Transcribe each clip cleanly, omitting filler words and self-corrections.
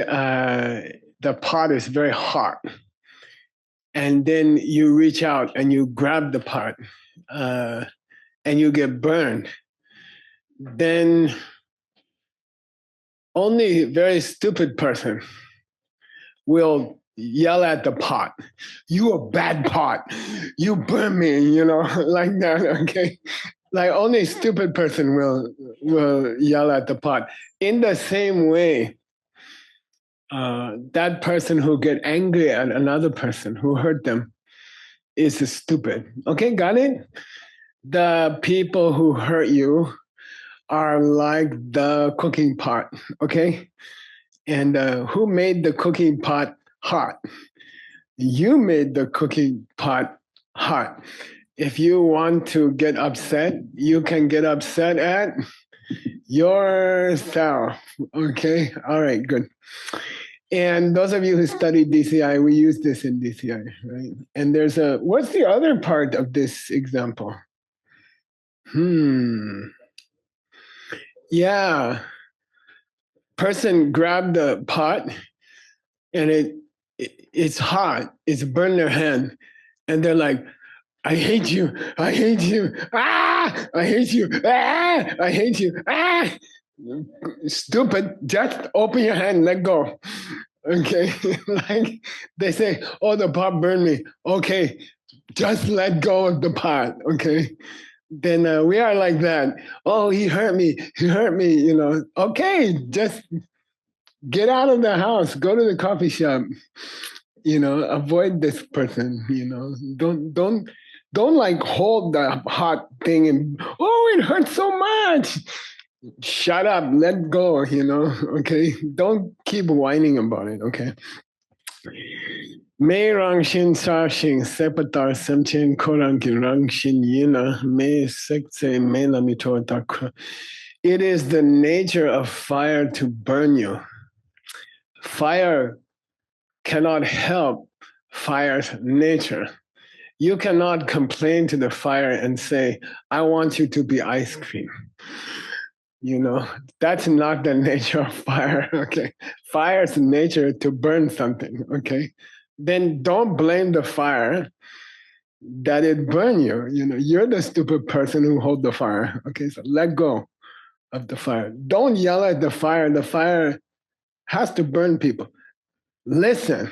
the pot is very hot, and then you reach out and you grab the pot, and you get burned, then only a very stupid person will yell at the pot, "You a bad pot, you burn me," like that. Okay, like only a stupid person will yell at the pot. In the same way, that person who get angry at another person who hurt them is stupid. Okay, got it? The people who hurt you are like the cooking pot. Okay, and who made the cooking pot hot? You made the cooking pot hot. If you want to get upset, you can get upset at yourself. Okay, all right, good. And those of you who study DCI, we use this in DCI, right? And there's what's the other part of this example? Yeah. Person grabbed the pot and it's hot. It's burned their hand. And they're like, "I hate you. I hate you. Ah, I hate you. Ah, I hate you. Ah." Stupid. Just open your hand, let go. Okay. Like they say, "Oh, the pot burned me." Okay. Just let go of the pot. Okay. Then we are like that. "Oh, he hurt me. He hurt me." Okay, just get out of the house. Go to the coffee shop. Avoid this person. Don't like hold the hot thing and, "Oh, it hurts so much." Shut up. Let go. Okay. Don't keep whining about it. Okay. Mei rangshin sarshin sepatar semchen koranki rangshin yina me sekse me lamito takra. It is the nature of fire to burn you. Fire cannot help fire's nature. You cannot complain to the fire and say, "I want you to be ice cream." That's not the nature of fire. Okay. Fire's nature to burn something. Okay. Then don't blame the fire that it burned you. You're the stupid person who hold the fire. Okay, so let go of the fire. Don't yell at the fire. The fire has to burn people. Listen,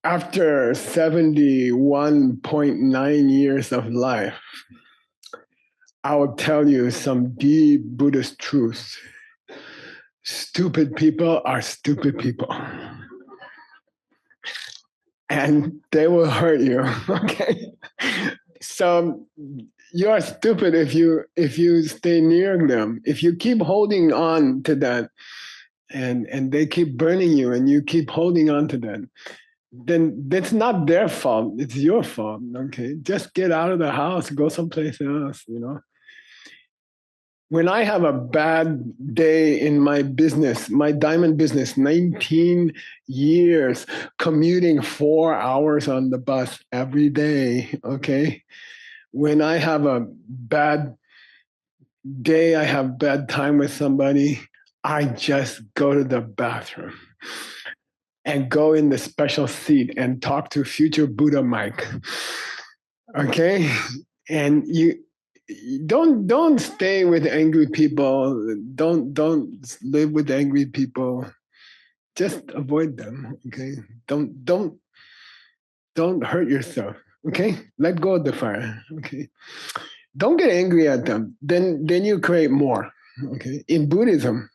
after 71.9 years of life, I will tell you some deep Buddhist truths. Stupid people are stupid people. And they will hurt you. Okay. So you are stupid if you stay near them. If you keep holding on to that and they keep burning you and you keep holding on to that, then that's not their fault. It's your fault. Okay. Just get out of the house, go someplace else, When I have a bad day in my business, my diamond business, 19 years, commuting 4 hours on the bus every day, okay? When I have a bad day, I have bad time with somebody, I just go to the bathroom and go in the special seat and talk to future Buddha Mike, okay? And you don't stay with angry people. Don't live with angry people. Just avoid them. Okay. Don't hurt yourself. Okay. Let go of the fire. Okay. Don't get angry at them. Then you create more. Okay. In Buddhism,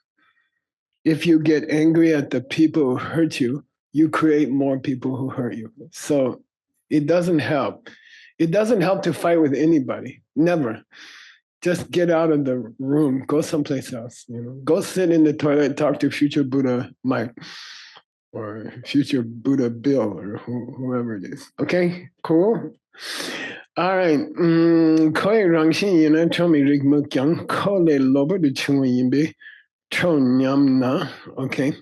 if you get angry at the people who hurt you, you create more people who hurt you. So it doesn't help. It doesn't help to fight with anybody. Never. Just get out of the room. Go someplace else. Go sit in the toilet, talk to future Buddha Mike or future Buddha Bill or whoever it is. Okay, cool. All right. Koi rangshin yina chomi rigmu kyang ko le lobo de chungwa yinbe cho nyam na. Okay.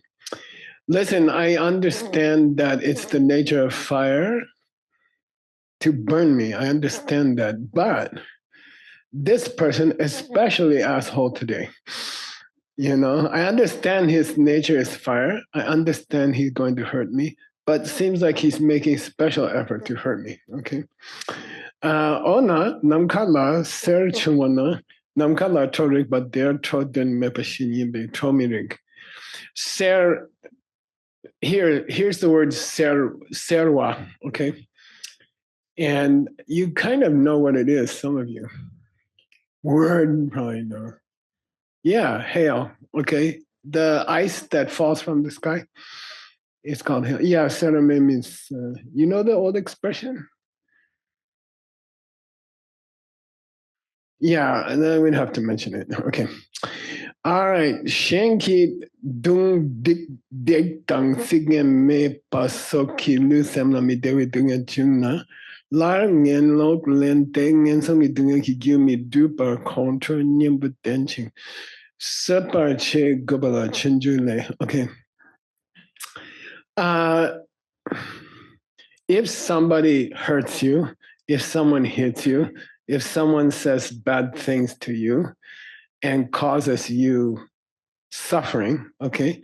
Listen, I understand that it's the nature of fire to burn me. I understand that, but this person, especially asshole today, I understand his nature is fire. I understand he's going to hurt me, but seems like he's making special effort to hurt me. Okay. Ona namkala ser chumana namkala chorik but there chodden mepashin be chomirik. Ser here's the word serwa, okay? And you kind of know what it is, some of you. Word probably know. Yeah, hail. Okay. The ice that falls from the sky is called hail. Yeah, serame means, you know the old expression? Yeah, and then we'd have to mention it. Okay. All right. Shanki dung dik dik dang sigem me pasoki lu semla mi dewi dunga juna. Lar ngen lok len teng ngen sami dunga ki gyu mi dupa contra nyimbu denching. Separ che gobala chenjule. Okay. Uh, if somebody hurts you, if someone hits you, if someone says bad things to you and causes you suffering, okay,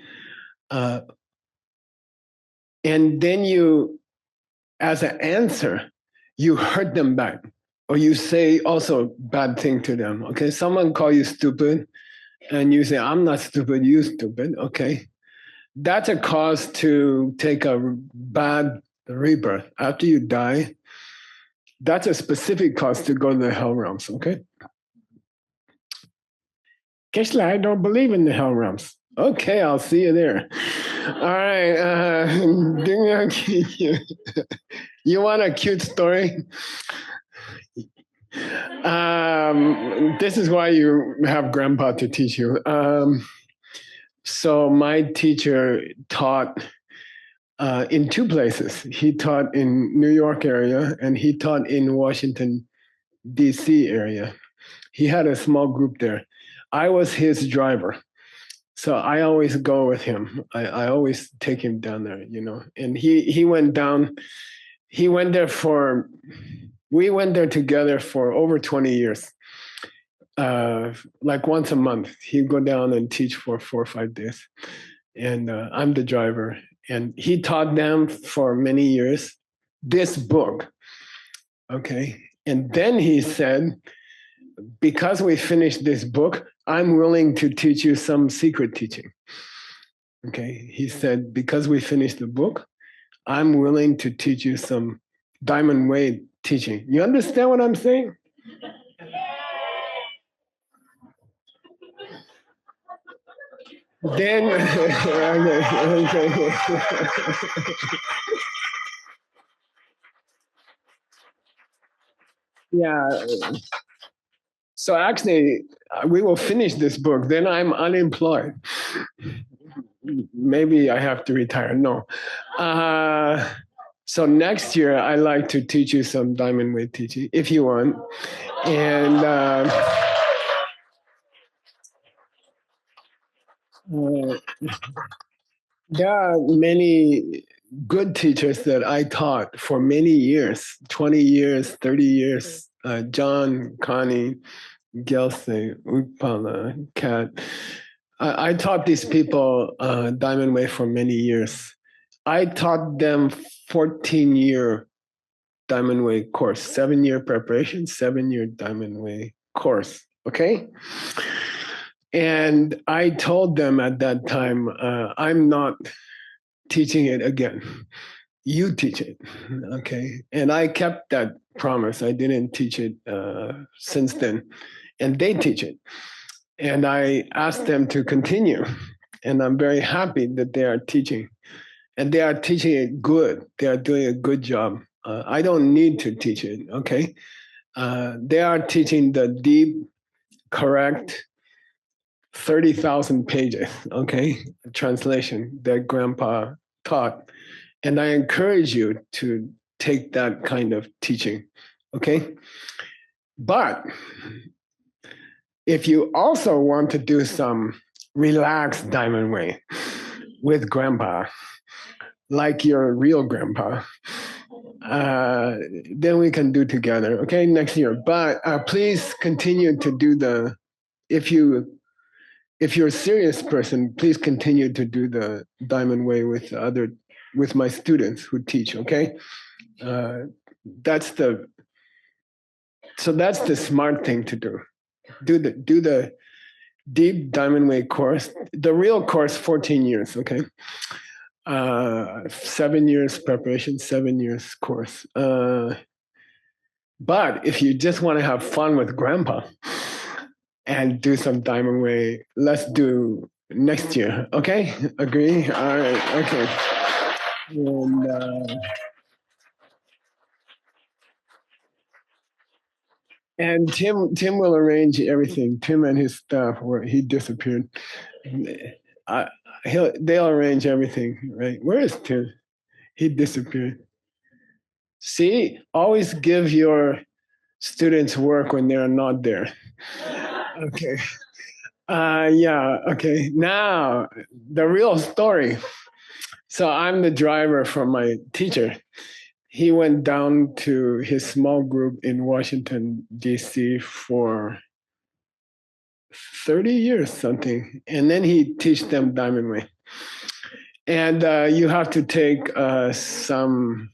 and then you, as an answer, you hurt them back, or you say also bad thing to them, okay? Someone call you stupid, and you say, I'm not stupid, you stupid, okay? That's a cause to take a bad rebirth. After you die, that's a specific cause to go to the hell realms, okay? Keshla, I don't believe in the hell realms. Okay, I'll see you there. All right. You want a cute story? This is why you have grandpa to teach you. So my teacher taught in two places. He taught in New York area and he taught in Washington, D.C. area. He had a small group there. I was his driver. So I always go with him. I always take him down there, And he went down. He went there we went there together for over 20 years. Like once a month, he'd go down and teach for 4 or 5 days. And I'm the driver. And he taught them for many years this book. Okay. And then he said, because we finished this book, I'm willing to teach you some secret teaching. Okay. He said, because we finished the book, I'm willing to teach you some Diamond Way teaching. You understand what I'm saying? Then, yeah. So actually, we will finish this book. Then I'm unemployed. Maybe I have to retire. No. So next year, I like to teach you some Diamond Way teaching, if you want. And there are many good teachers that I taught for many years, 20 years, 30 years. John, Connie, Gelsey, Upala, Kat. I taught these people Diamond Way for many years. I taught them 14-year Diamond Way course, 7-year preparation, 7-year Diamond Way course. Okay. And I told them at that time, I'm not teaching it again. You teach it. Okay. And I kept that promise. I didn't teach it since then. And they teach it. And I asked them to continue. And I'm very happy that they are teaching. And they are teaching it good. They are doing a good job. I don't need to teach it, okay? They are teaching the deep, correct, 30,000 pages, okay, translation that Grandpa taught. And I encourage you to take that kind of teaching, okay? But if you also want to do some relaxed Diamond Way with Grandpa, like your real grandpa, then we can do together, okay, next year. But please continue to do if you if you're a serious person, please continue to do the Diamond Way with my students who teach. Okay, that's the smart thing to do. Do the deep Diamond Way course. The real course, 14 years. Okay, 7 years preparation, 7 years course. But if you just want to have fun with Grandpa and do some Diamond Way, let's do next year. Okay, agree? All right. Okay. And Tim will arrange everything. Tim and his staff, where he disappeared. They'll arrange everything, right? Where is Tim? He disappeared. See, always give your students work when they're not there. Okay. Yeah. Okay. Now the real story. So I'm the driver for my teacher. He went down to his small group in Washington, D.C. for 30 years, something. And then he teach them Diamond Way. And you have to take some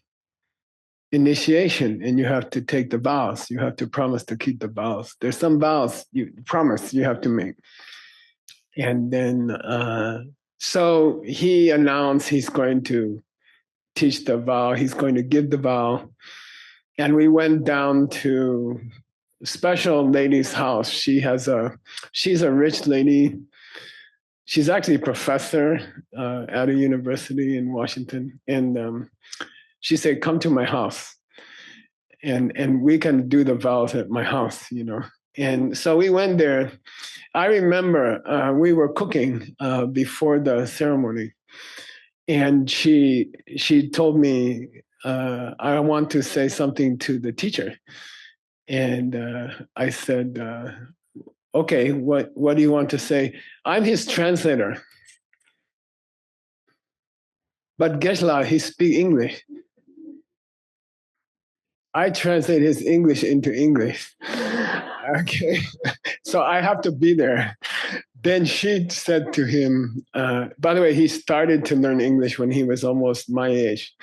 initiation, and you have to take the vows. You have to promise to keep the vows. There's some vows you promise you have to make. And then, so he announced he's going to teach the vow. He's going to give the vow. And we went down to a special lady's house. She's a rich lady. She's actually a professor at a university in Washington. And she said, come to my house. And we can do the vows at my house, you know. And so we went there. I remember we were cooking before the ceremony. And she told me, I want to say something to the teacher. And I said, okay, what do you want to say? I'm his translator. But Geshe-la, he speaks English. I translate his English into English. Okay, so I have to be there. Then she said to him, by the way, he started to learn English when he was almost my age.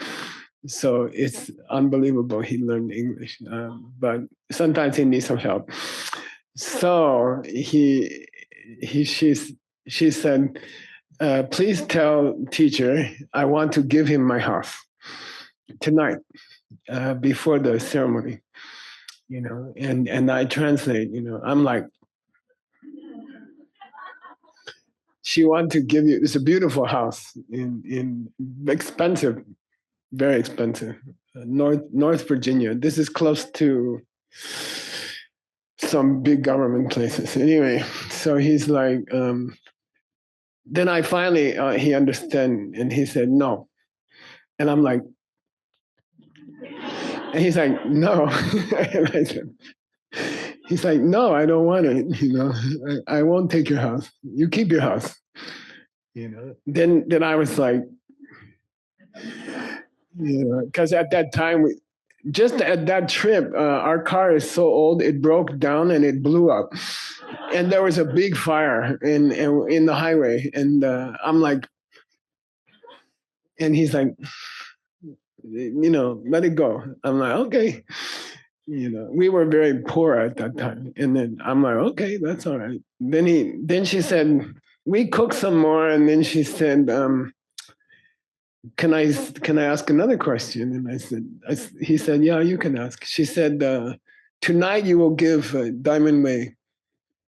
So it's unbelievable he learned English, but sometimes he needs some help. So she said, please tell teacher, I want to give him my house tonight before the ceremony, you know, and I translate, you know, I'm like, she wants to give you, it's a beautiful house in expensive, very expensive, North Virginia. This is close to some big government places. Anyway, so he's like, then I finally, he understand, and he said, no. And I'm like, and he's like, no. And I said, he's like, no, I don't want it. You know, I won't take your house. You keep your house. You know. Then I was like, you know, because at that time, just at that trip, our car is so old, it broke down and it blew up, and there was a big fire in the highway, and I'm like, and he's like, you know, let it go. I'm like, okay. You know, we were very poor at that time. And then I'm like, okay, that's all right. Then she said, we cooked some more. And then she said, can I ask another question? And I said, he said, yeah, you can ask. She said, tonight you will give Diamond Way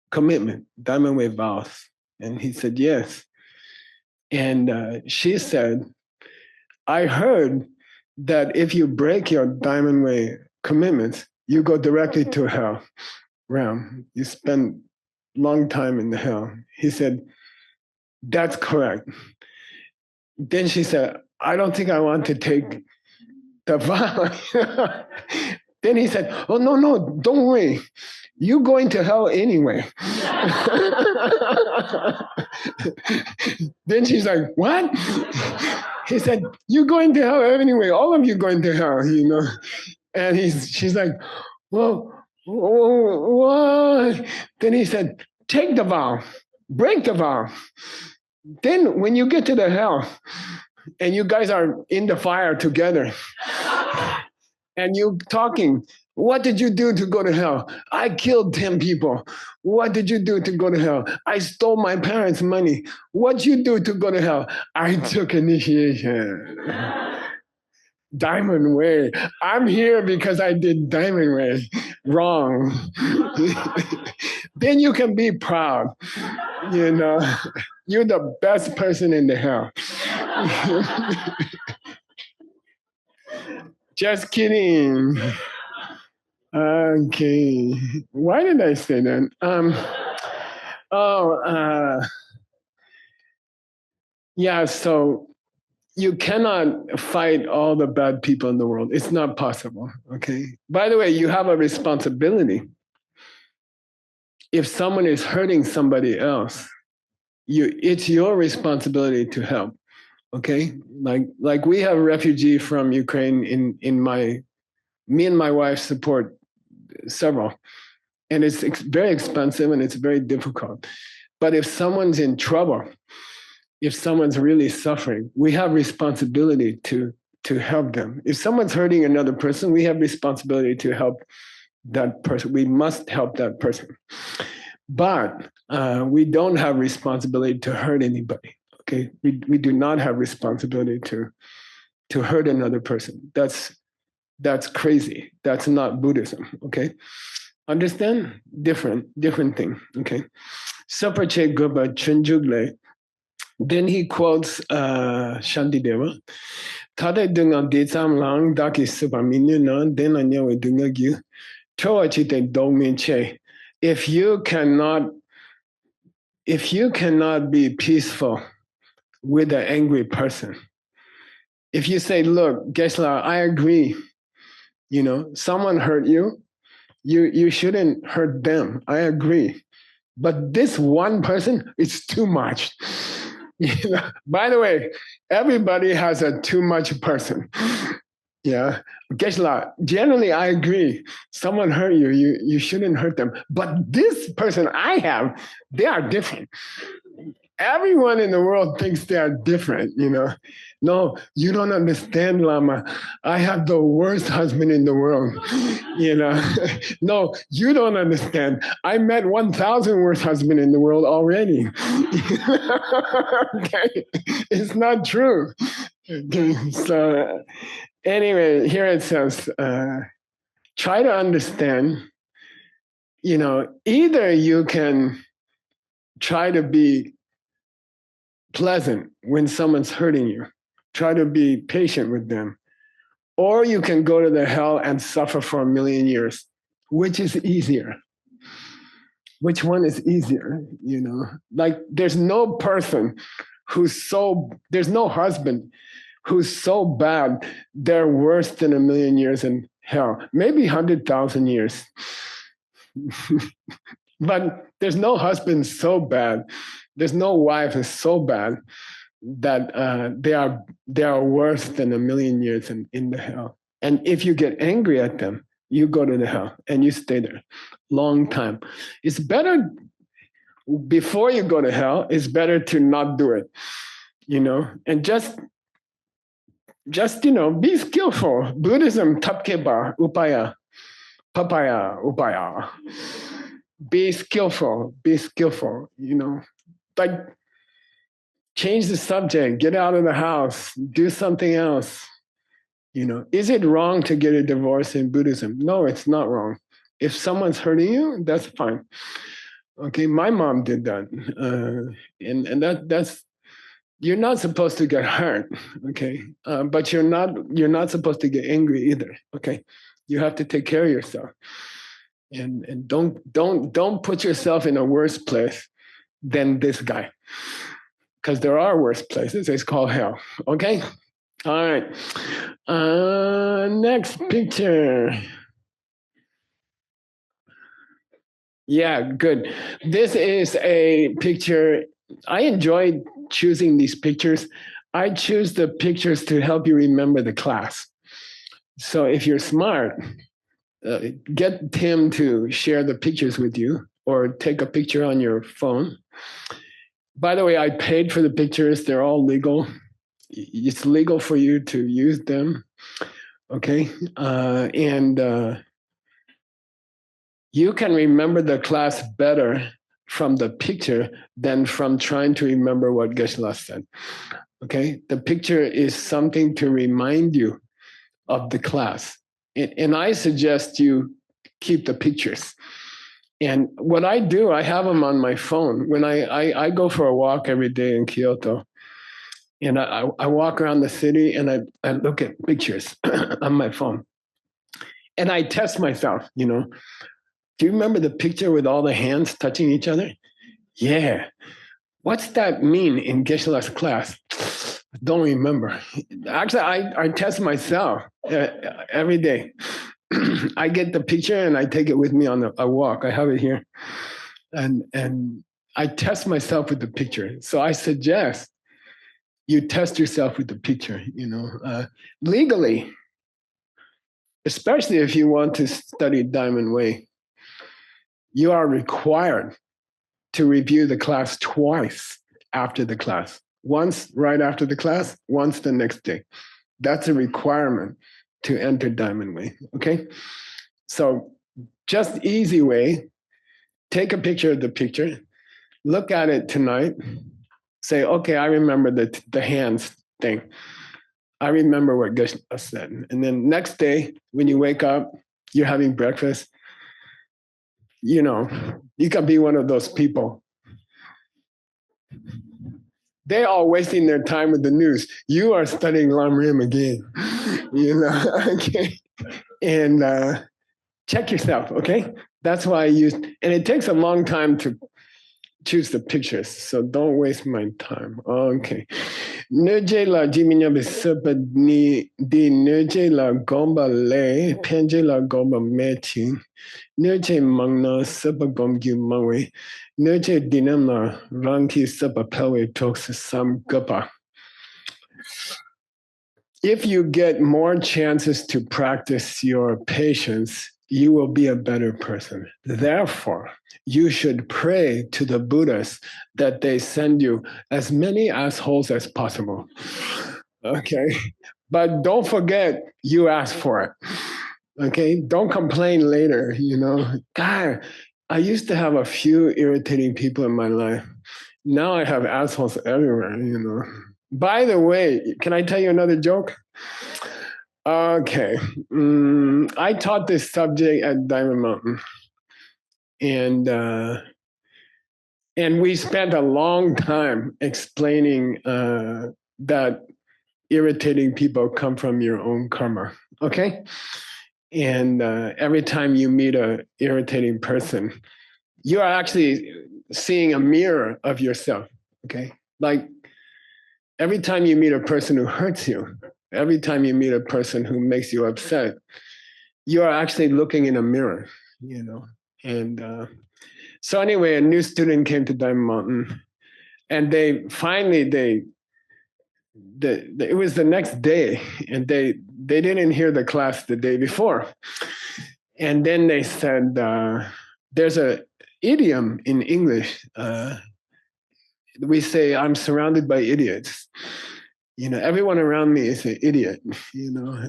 commitment, Diamond Way vows. And he said, yes. And she said, I heard that if you break your Diamond Way commitments, you go directly to hell realm. You spend long time in the hell. He said, that's correct. Then she said, I don't think I want to take the vow. Then he said, oh, no, don't worry. You're going to hell anyway. Then she's like, what? He said, you're going to hell anyway. All of you going to hell, you know. And she's like, well, what? Then he said, take the vow. Break the vow. Then when you get to the hell and you guys are in the fire together and you talking, what did you do to go to hell? I killed 10 people. What did you do to go to hell? I stole my parents' money. What'd you do to go to hell? I took initiation. Diamond way. I'm here because I did Diamond way. Wrong. Then you can be proud. You know, you're the best person in the hell. Just kidding. Okay. Why did I say that? Yeah, so you cannot fight all the bad people in the world. It's not possible. Okay. By the way, you have a responsibility. If someone is hurting somebody else, it's your responsibility to help. Okay. Like we have a refugee from Ukraine in me and my wife support several, and it's very expensive and it's very difficult. But if someone's in trouble, if someone's really suffering, we have responsibility to help them. If someone's hurting another person, we have responsibility to help that person. We must help that person. But we don't have responsibility to hurt anybody. Okay, we do not have responsibility to hurt another person. That's crazy. That's not Buddhism. Okay, understand? Different thing. Okay, Sapache Goba Chunjugle. Then he quotes Shantideva. Tade dunga desam lang daki supaminu na then anyawe dunga gyu. Choachite dongmin che. If you cannot be peaceful with an angry person, if you say, look, Gesla, I agree, you know, someone hurt you, you shouldn't hurt them. I agree. But this one person, it's too much. You know, by the way, everybody has a too much person. Yeah. Gesla, generally I agree. Someone hurt you, you shouldn't hurt them. But this person I have, they are different. Everyone in the world thinks they are different, you know. No, you don't understand, Lama. I have the worst husband in the world, you know. No, you don't understand. I met 1,000 worst husband in the world already. Okay, it's not true. Okay, so anyway, here it says, try to understand, you know, either you can try to be pleasant when someone's hurting you. Try to be patient with them. Or you can go to the hell and suffer for 1,000,000 years. Which is easier? Which one is easier? You know, like there's no person there's no husband who's so bad they're worse than 1,000,000 years in hell. Maybe 100,000 years. But there's no husband so bad. There's no wife is so bad that they are worse than 1,000,000 years in the hell. And if you get angry at them, you go to the hell and you stay there long time. It's better before you go to hell. It's better to not do it, you know, and just you know, be skillful. Buddhism tapkeba upaya papaya upaya. Be skillful, you know, like change the subject, get out of the house, do something else. You know, is it wrong to get a divorce in Buddhism? No, it's not wrong. If someone's hurting you, that's fine. Okay, my mom did that. And that's, you're not supposed to get hurt, okay? But you're not supposed to get angry either, okay? You have to take care of yourself. And don't put yourself in a worse place than this guy, because there are worse places. It's called hell. Okay. All right. Next picture. Yeah, good. This is a picture. I enjoyed choosing these pictures. I choose the pictures to help you remember the class. So if you're smart, get Tim to share the pictures with you or take a picture on your phone By the way, I paid for the pictures. They're all legal. It's legal for you to use them. Okay. And you can remember the class better from the picture than from trying to remember what Geshe-la said. Okay. The picture is something to remind you of the class. And I suggest you keep the pictures. And what I do, I have them on my phone. When I go for a walk every day in Kyoto, and I walk around the city and I look at pictures on my phone. And I test myself, do you remember the picture with all the hands touching each other? Yeah. What's that mean in Geshe-la's class? Don't remember. Actually, I test myself every day. I get the picture and I take it with me on a walk. I have it here. And I test myself with the picture. So I suggest you test yourself with the picture, legally, especially if you want to study Diamond Way. You are required to review the class twice after the class. Once right after the class, once the next day. That's a requirement to enter Diamond Way, okay? So just easy way, take a picture of the picture, look at it tonight, say, okay, I remember the hands thing. I remember what Geshe-la said. And then next day, when you wake up, you're having breakfast, you can be one of those people. They are wasting their time with the news. You are studying Lam Rim again, okay? And check yourself, okay? That's why I used, and it takes a long time to choose the pictures, so don't waste my time. Okay. Nurje la jiminya bisapa ni di nurje la gomba le, penje la gomba meti, nurje mangna sapa gomgyu mangwe, nurje dinama ranki sapa pelwe toks sam gapa. If you get more chances to practice your patience, you will be a better person. Therefore, you should pray to the Buddhas that they send you as many assholes as possible. Okay? But don't forget you asked for it. Okay? Don't complain later, God, I used to have a few irritating people in my life. Now I have assholes everywhere, By the way, can I tell you another joke? Okay. I taught this subject at Diamond Mountain. And we spent a long time explaining that irritating people come from your own karma. Okay? And every time you meet an irritating person, you are actually seeing a mirror of yourself. Okay? Like every time you meet a person who hurts you, every time you meet a person who makes you upset, you are actually looking in a mirror, And so anyway, a new student came to Diamond Mountain, and it was the next day, and they didn't hear the class the day before. And then they said, there's an idiom in English. We say, I'm surrounded by idiots. Everyone around me is an idiot,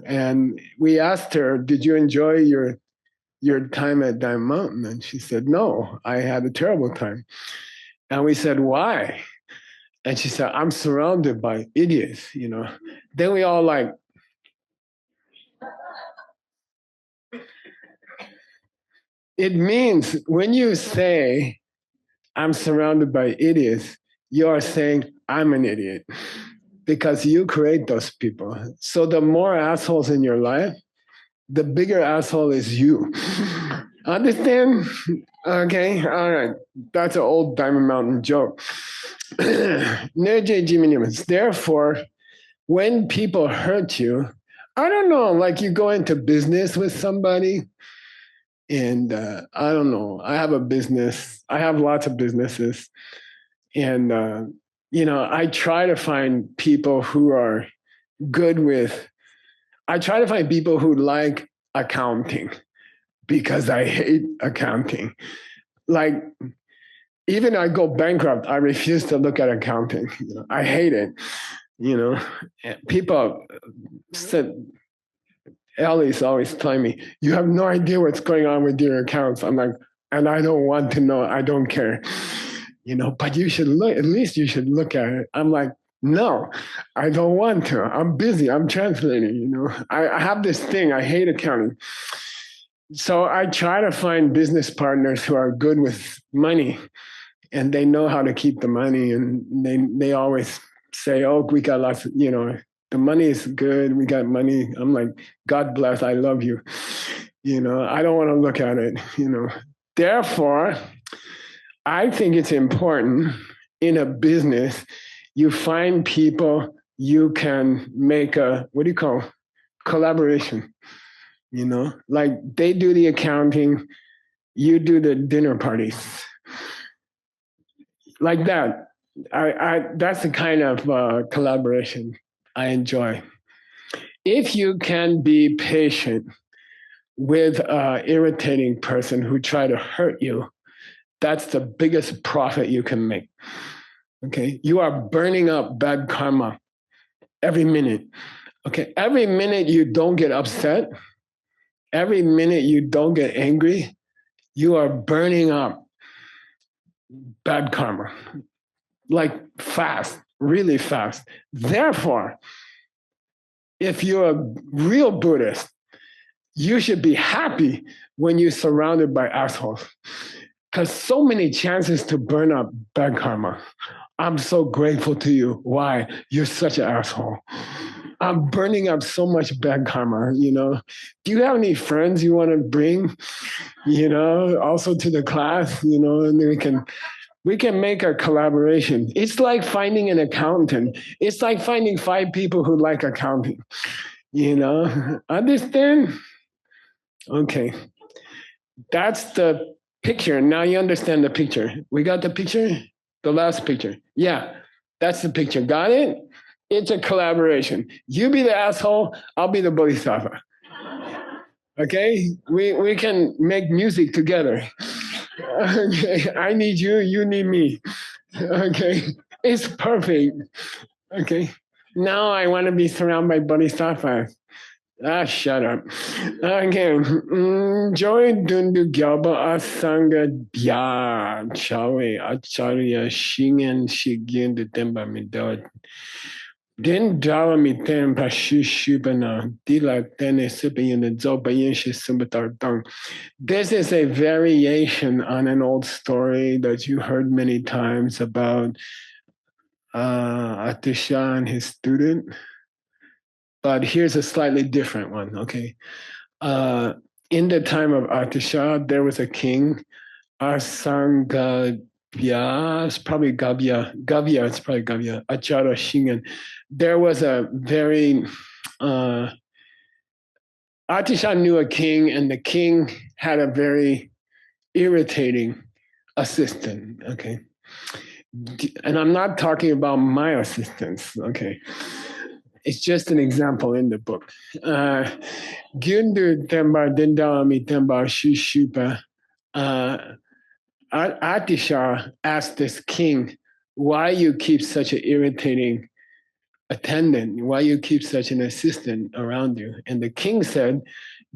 And we asked her, did you enjoy your time at Diamond Mountain? And she said, no, I had a terrible time. And we said, why? And she said, I'm surrounded by idiots, Then we all like, it means when you say, I'm surrounded by idiots, you are saying, I'm an idiot. Because you create those people. So the more assholes in your life, the bigger asshole is you. Understand? Okay, all right. That's an old Diamond Mountain joke. Therefore, when people hurt you, I don't know, like you go into business with somebody, and I don't know, I have a business. I have lots of businesses. And I try to find people who are good with, I try to find people who like accounting because I hate accounting. Like even I go bankrupt, I refuse to look at accounting. I hate it. People said, Ellie's always telling me, you have no idea what's going on with your accounts. I'm like, and I don't want to know. I don't care. But you should look, at least you should look at it. I'm like, no, I don't want to. I'm busy. I'm translating. I have this thing. I hate accounting. So I try to find business partners who are good with money and they know how to keep the money. And they always say, oh, we got lots of, the money is good. We got money. I'm like, God bless. I love you. I don't want to look at it. Therefore, I think it's important in a business, you find people you can make a, what do you call, collaboration. Like they do the accounting, you do the dinner parties. Like that. That's the kind of collaboration I enjoy. If you can be patient with an irritating person who try to hurt you, that's the biggest profit you can make. Okay, you are burning up bad karma every minute. Okay, every minute you don't get upset, every minute you don't get angry, you are burning up bad karma, like fast, really fast. Therefore, if you're a real Buddhist, you should be happy when you're surrounded by assholes. Because so many chances to burn up bad karma. I'm so grateful to you. Why? You're such an asshole. I'm burning up so much bad karma, Do you have any friends you want to bring, also to the class, and we can make a collaboration. It's like finding an accountant. It's like finding 5 people who like accounting, Understand? Okay. That's the picture. Now you understand the picture. We got the picture? The last picture. Yeah, that's the picture. Got it? It's a collaboration. You be the asshole, I'll be the bodhisattva. Okay? We can make music together. Okay, I need you, you need me. Okay, it's perfect. Okay, now I want to be surrounded by bodhisattvas. Shut up. Again, Joy Dundu Gyalba Asanga Bya Chawe Acharya Shingen Shigin the Temba Midot. Then Dawa Mitem Pashu Shubana Dila Tene Sipi in the Zobayin Shisubatar Dong. This is a variation on an old story that you heard many times about Atisha and his student. But here's a slightly different one, okay? In the time of Atisha, there was a king, Asanga, it's probably Gavya, it's probably Gavya, Achara Shingen. There was a very, Atisha knew a king, and the king had a very irritating assistant, okay? And I'm not talking about my assistants, okay? It's just an example in the book. Gyundu Temba Dindalami Temba Shushupa. Atisha asked this king, why you keep such an irritating attendant? Why you keep such an assistant around you? And the king said,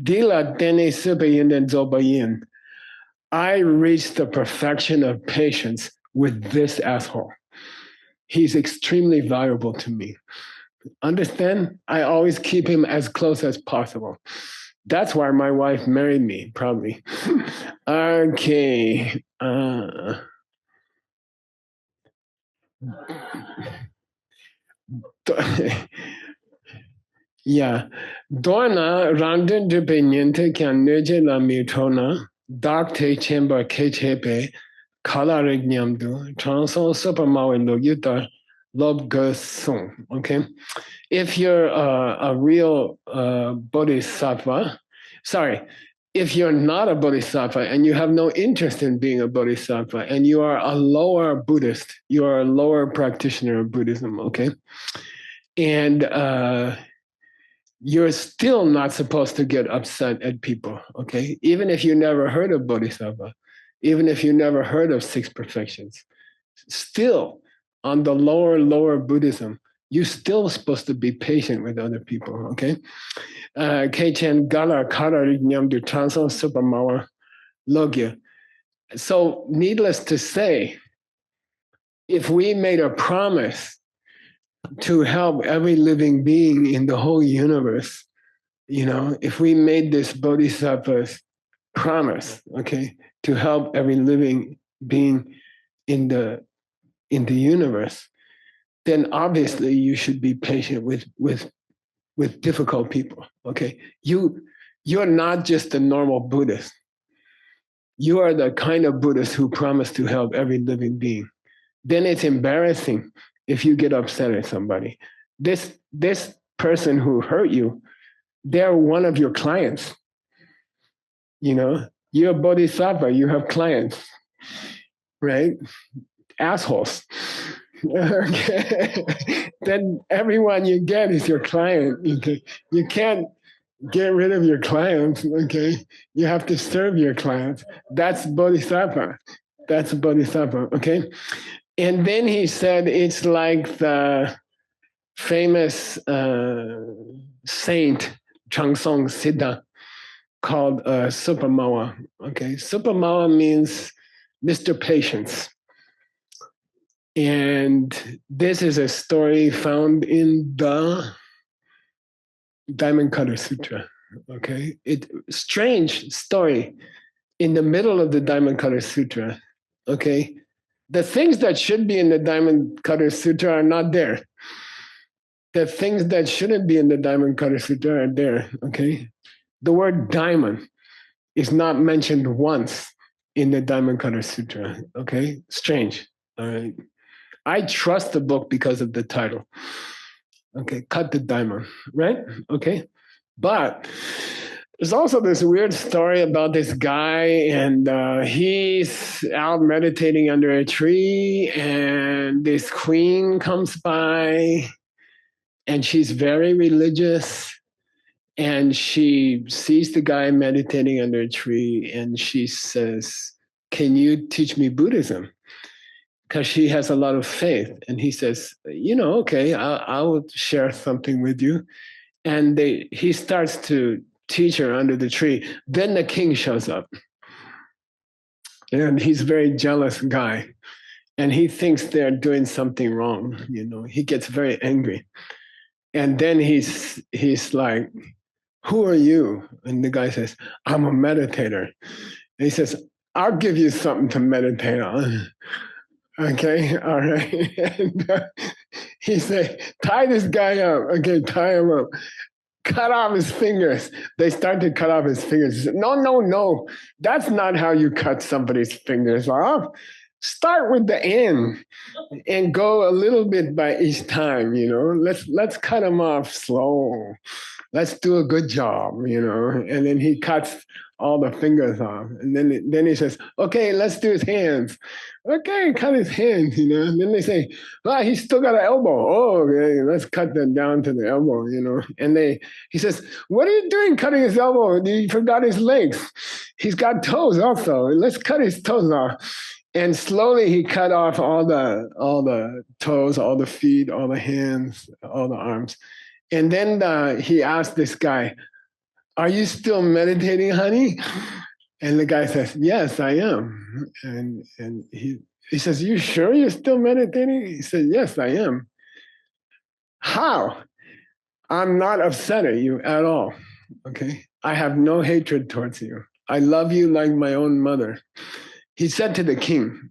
Dila Dene Subayin and Zobayin. I reached the perfection of patience with this asshole. He's extremely valuable to me. Understand? I always keep him as close as possible. That's why my wife married me, probably. Okay. Yeah. Dorna randon de beniente can neje la mitona, dark te chamber kechepe, kala regnamdu, transon supermawe loguta, lob song. Okay. If you're a real bodhisattva, if you're not a bodhisattva and you have no interest in being a bodhisattva and you are a lower Buddhist, you are a lower practitioner of Buddhism, okay? And you're still not supposed to get upset at people, okay? Even if you never heard of bodhisattva, even if you never heard of six perfections. Still, on the lower Buddhism, you're still supposed to be patient with other people, okay? Keichen Gala Kara Nyam Du Transong Supamawa Logya. So, needless to say, if we made a promise to help every living being in the whole universe, if we made this Bodhisattva's promise, okay, to help every living being in the universe, then obviously you should be patient with difficult people. Okay, you're not just a normal Buddhist. You are the kind of Buddhist who promised to help every living being. Then it's embarrassing if you get upset at somebody. This person who hurt you, they're one of your clients. You're a Bodhisattva. You have clients, right? Assholes. Okay. Then everyone you get is your client. Okay. You can't get rid of your clients. Okay. You have to serve your clients. That's Bodhisattva. That's Bodhisattva. Okay. And then he said it's like the famous saint Changsong Siddha called Supamawa. Okay. Supamawa means Mr. Patience. And this is a story found in the Diamond Cutter Sutra. Okay, strange story in the middle of the Diamond Cutter Sutra. Okay, the things that should be in the Diamond Cutter Sutra are not there. The things that shouldn't be in the Diamond Cutter Sutra are there. Okay, the word diamond is not mentioned once in the Diamond Cutter Sutra. Okay, strange. All right. I trust the book because of the title. Okay, cut the diamond, right? Okay. But there's also this weird story about this guy, and he's out meditating under a tree, and this queen comes by, and she's very religious, and she sees the guy meditating under a tree, and she says, "Can you teach me Buddhism?" Because she has a lot of faith. And he says, okay, I will share something with you. And he starts to teach her under the tree. Then the king shows up. And he's a very jealous guy. And he thinks they're doing something wrong. He gets very angry. And then he's like, "Who are you?" And the guy says, "I'm a meditator." And he says, "I'll give you something to meditate on." Okay, all right. And he said, "Tie this guy up." Okay, tie him up. Cut off his fingers. They start to cut off his fingers. He said, No. That's not how you cut somebody's fingers off. Start with the end and go a little bit by each time, Let's cut him off slow. Let's do a good job, And then he cuts all the fingers off. And then he says, "Okay, let's do his hands." Okay, cut his hands, And then they say, "He's still got an elbow." "Oh, okay, let's cut that down to the elbow, And he says, "What are you doing cutting his elbow? You forgot his legs. He's got toes also. Let's cut his toes off." And slowly he cut off all the toes, all the feet, all the hands, all the arms. And then he asked this guy, "Are you still meditating, honey?" And the guy says, "Yes, I am." And he says, "You sure you're still meditating?" He said, "Yes, I am." "How?" "I'm not upset at you at all. Okay. I have no hatred towards you. I love you like my own mother." He said to the king,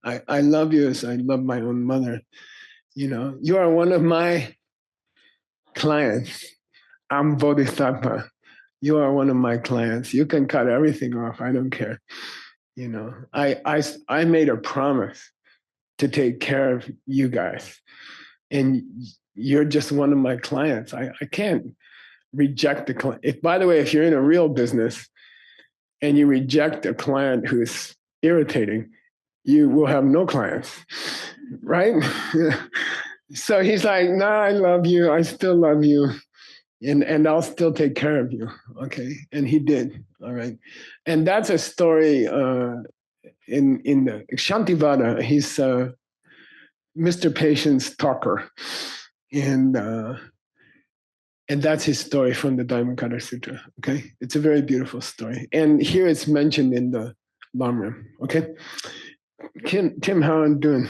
I love you as I love my own mother. You are one of my clients. I'm Bodhisattva. You are one of my clients. You can cut everything off. I don't care. I made a promise to take care of you guys. And you're just one of my clients. I can't reject the client. By the way, if you're in a real business and you reject a client who's irritating, you will have no clients, right? So he's like, "No, I love you. I still love you. and I'll still take care of you. Okay. And he did. All right. And that's a story in the Shantivada. He's Mr. Patience talker. And that's his story from the Dhammapada Sutra. Okay. It's a very beautiful story. And here it's mentioned in the Lamrim. Okay. Tim, how I'm doing?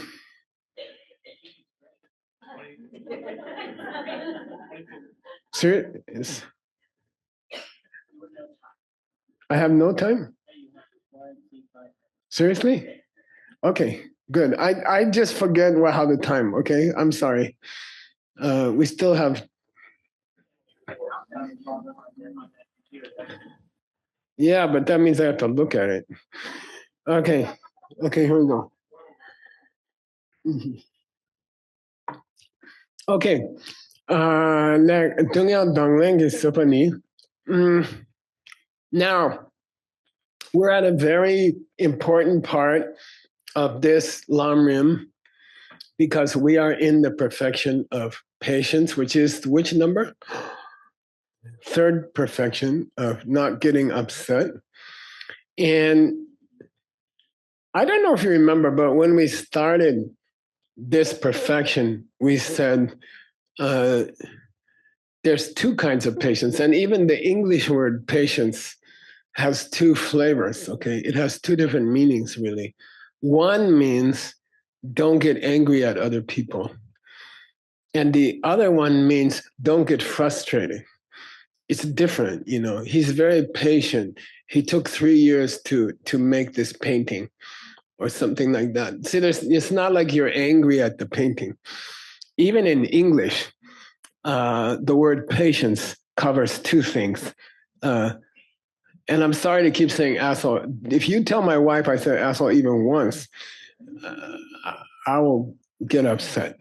Serious? I have no time? Seriously? Okay, good. I just forget how the time, okay? I'm sorry. We still have... Yeah, but that means I have to look at it. Okay, here we go. Okay. Now, we're at a very important part of this Lamrim because we are in the perfection of patience, which is which number? Third perfection of not getting upset. And I don't know if you remember, but when we started this perfection, we said there's two kinds of patience. And even the English word patience has two flavors, okay? It has two different meanings, really. One means don't get angry at other people. And the other one means don't get frustrated. It's different, you know. He's very patient. He took 3 years to make this painting or something like that. See, it's not like you're angry at the painting. Even in English, the word patience covers two things. And I'm sorry to keep saying asshole. If you tell my wife I said asshole even once, I will get upset.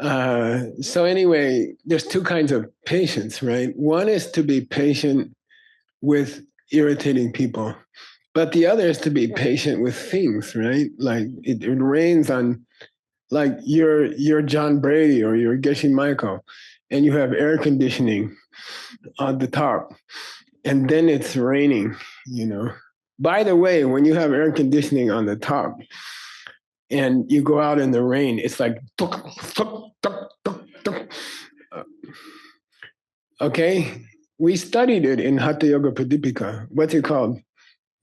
So anyway, there's two kinds of patience, right? One is to be patient with irritating people, but the other is to be patient with things, right? Like it rains on, like you're John Brady or you're Geshe Michael, and you have air conditioning on the top, and then it's raining, you know. By the way, when you have air conditioning on the top and you go out in the rain, it's like, okay? We studied it in Hatha Yoga Pradipika. What's it called?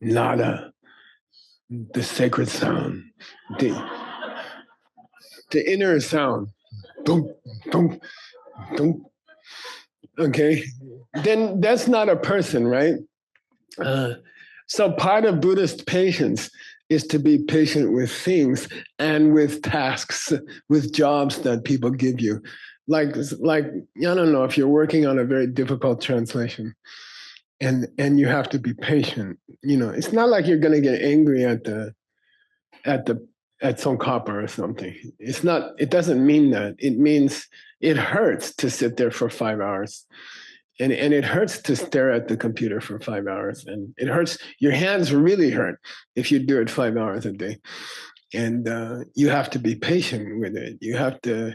Nada, the sacred sound, the inner sound. Dum, dum, dum. Okay, then that's not a person, right? So part of Buddhist patience is to be patient with things and with tasks, with jobs that people give you. Like I don't know, if you're working on a very difficult translation and you have to be patient, you know, it's not like you're going to get angry at Tsongkhapa or something. It's not, it doesn't mean that. It means it hurts to sit there for 5 hours. And it hurts to stare at the computer for 5 hours. And it hurts, your hands really hurt if you do it 5 hours a day. And you have to be patient with it. You have to,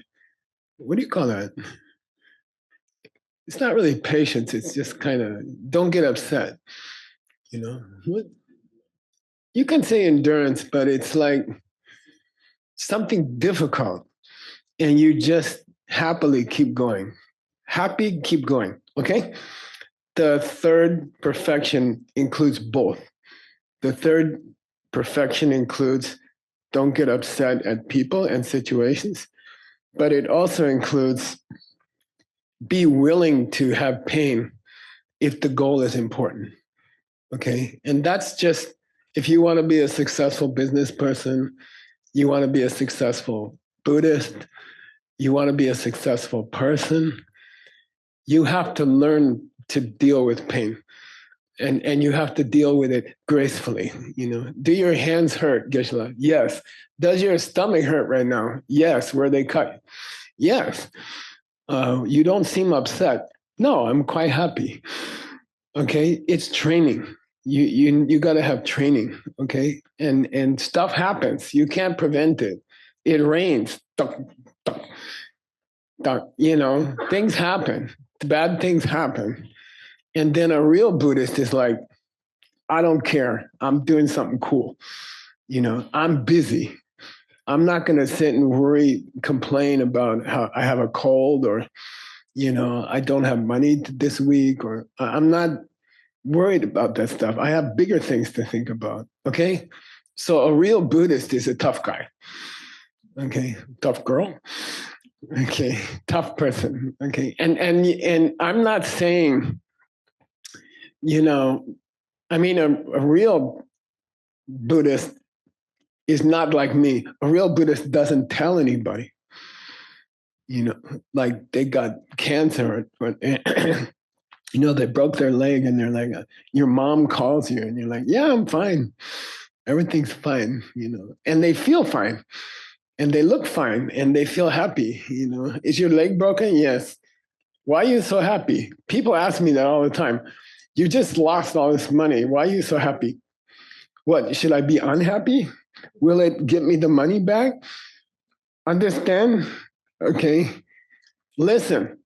what do you call that? It's not really patience. It's just kind of, don't get upset. You know, you can say endurance, but it's like something difficult. And you just happily keep going. Happy, keep going. Okay? The third perfection includes both. The third perfection includes don't get upset at people and situations, but it also includes be willing to have pain if the goal is important. Okay? And that's just, if you want to be a successful business person, you want to be a successful Buddhist, you want to be a successful person, you have to learn to deal with pain. And you have to deal with it gracefully. You know, do your hands hurt, Geshe-la? Yes. Does your stomach hurt right now? Yes. Where they cut? Yes. You don't seem upset. No, I'm quite happy. Okay, it's training. You got to have training. Okay, and stuff happens. You can't prevent it. It rains. You know, things happen. Bad things happen. And then a real Buddhist is like, I don't care. I'm doing something cool. You know, I'm busy. I'm not going to sit and worry, complain about how I have a cold or, you know, I don't have money this week, or I'm not worried about that stuff. I have bigger things to think about. Okay. So a real Buddhist is a tough guy. Okay. Tough girl. Okay. Tough person. Okay. And I'm not saying, you know, I mean, a real Buddhist is not like me. A real Buddhist doesn't tell anybody, you know, like they got cancer or you know, they broke their leg and they're like, your mom calls you and you're like, yeah, I'm fine. Everything's fine, you know, and they feel fine and they look fine and they feel happy, you know. Is your leg broken? Yes. Why are you so happy? People ask me that all the time. You just lost all this money. Why are you so happy? What, should I be unhappy? Will it get me the money back? Understand? Okay. Listen,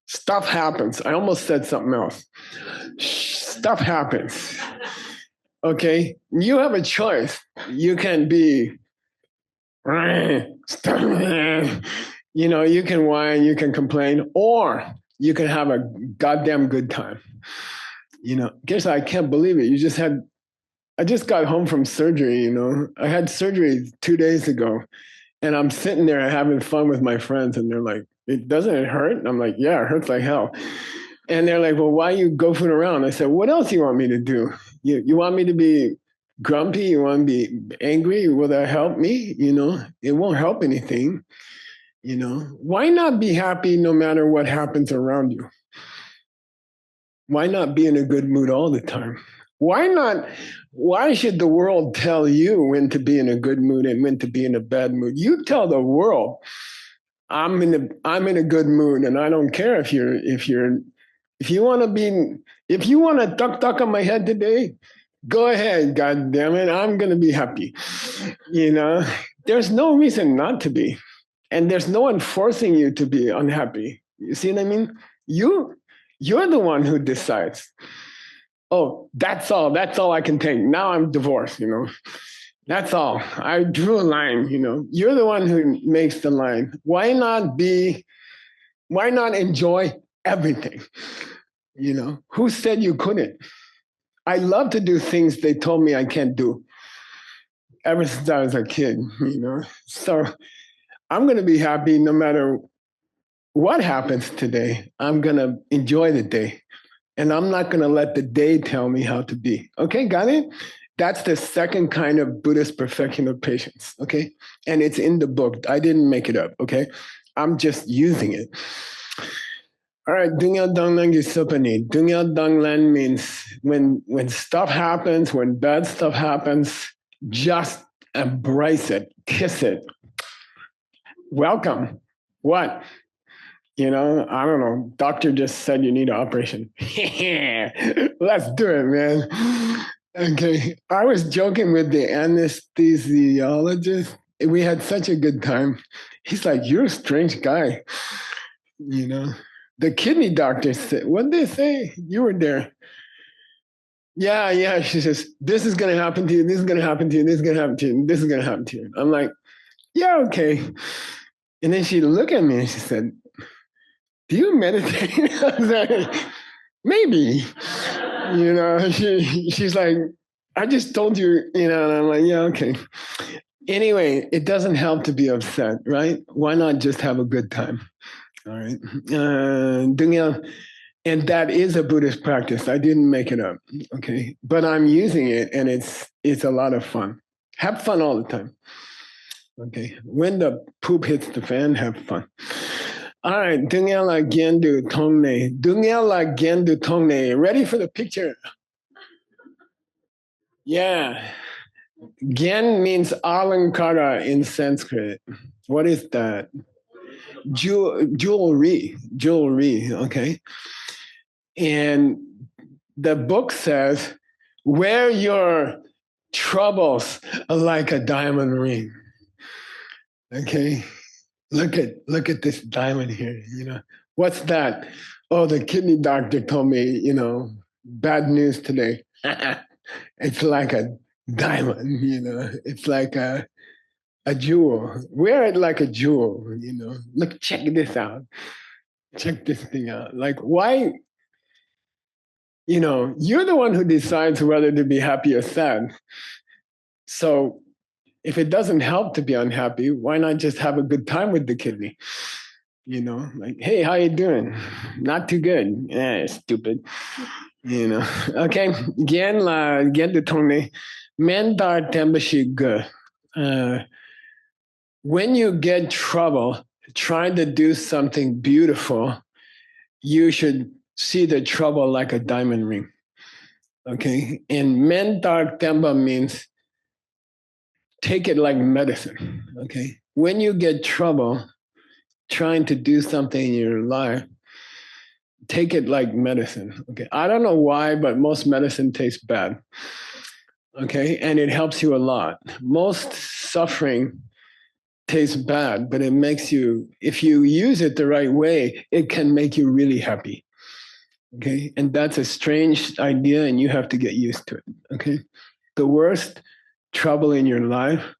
stuff happens. I almost said something else. Stuff happens. Okay. You have a choice. You can be, you know, you can whine, you can complain, or you can have a goddamn good time. You know, guess I can't believe it. I just got home from surgery, you know. I had surgery 2 days ago, and I'm sitting there having fun with my friends, and they're like, doesn't it hurt? And I'm like, yeah, it hurts like hell. And they're like, well, why are you goofing around? I said, what else do you want me to do? You want me to be grumpy? You want me to be angry? Will that help me? You know, it won't help anything. You know, why not be happy no matter what happens around you? Why not be in a good mood all the time? Why should the world tell you when to be in a good mood and when to be in a bad mood? You tell the world, I'm in a good mood, and I don't care if you want to duck on my head today, go ahead, God damn it, I'm gonna be happy. You know, there's no reason not to be. And there's no one forcing you to be unhappy. You see what I mean? You're the one who decides. Oh, that's all I can take. Now I'm divorced, you know. That's all. I drew a line, you know. You're the one who makes the line. Why not enjoy everything? You know, who said you couldn't? I love to do things they told me I can't do ever since I was a kid, you know. So I'm going to be happy no matter what happens today. I'm going to enjoy the day. And I'm not going to let the day tell me how to be. Okay, got it? That's the second kind of Buddhist perfection of patience. Okay. And it's in the book. I didn't make it up. Okay. I'm just using it. All right. Dungyal Danglan Gisupani. Dungyal Danglan means when stuff happens, when bad stuff happens, just embrace it, kiss it. Welcome. What? You know, I don't know. Doctor just said you need an operation. Let's do it, man. Okay. I was joking with the anesthesiologist. We had such a good time. He's like, you're a strange guy. You know, the kidney doctor said, what did they say? You were there. Yeah. She says, this is going to happen to you. This is going to happen to you. This is going to happen to you. This is going to happen to you. I'm like, yeah, okay. And then she looked at me and she said, do you meditate? I was like, maybe. You know, she's like, I just told you, you know, and I'm like, yeah, okay. Anyway, it doesn't help to be upset, right? Why not just have a good time? All right. And that is a Buddhist practice. I didn't make it up. Okay. But I'm using it, and it's a lot of fun. Have fun all the time. Okay. When the poop hits the fan, have fun. All right, Dungyala Gendu Tongne. Dungyala Gendu Tongne. Ready for the picture? Yeah. Gen means alankara in Sanskrit. What is that? Jewelry, okay? And the book says, wear your troubles like a diamond ring, okay? look at this diamond here. What's that? Oh, the kidney doctor told me, bad news today. It's like a diamond. It's like a jewel. Wear it like a jewel. Look, check this out. Check this thing out. Like, why? You're the one who decides whether to be happy or sad. So if it doesn't help to be unhappy, why not just have a good time with the kidney? Like, hey, how you doing? Not too good. Stupid. Okay. Again, the tone. Mentar tembashi good. When you get trouble trying to do something beautiful, you should see the trouble like a diamond ring. Okay. And mentar temba means take it like medicine. Okay. When you get trouble trying to do something in your life, take it like medicine. Okay. I don't know why, but most medicine tastes bad. Okay. And it helps you a lot. Most suffering tastes bad, but it makes you, if you use it the right way, it can make you really happy. Okay. And that's a strange idea, and you have to get used to it. Okay. The worst trouble in your life,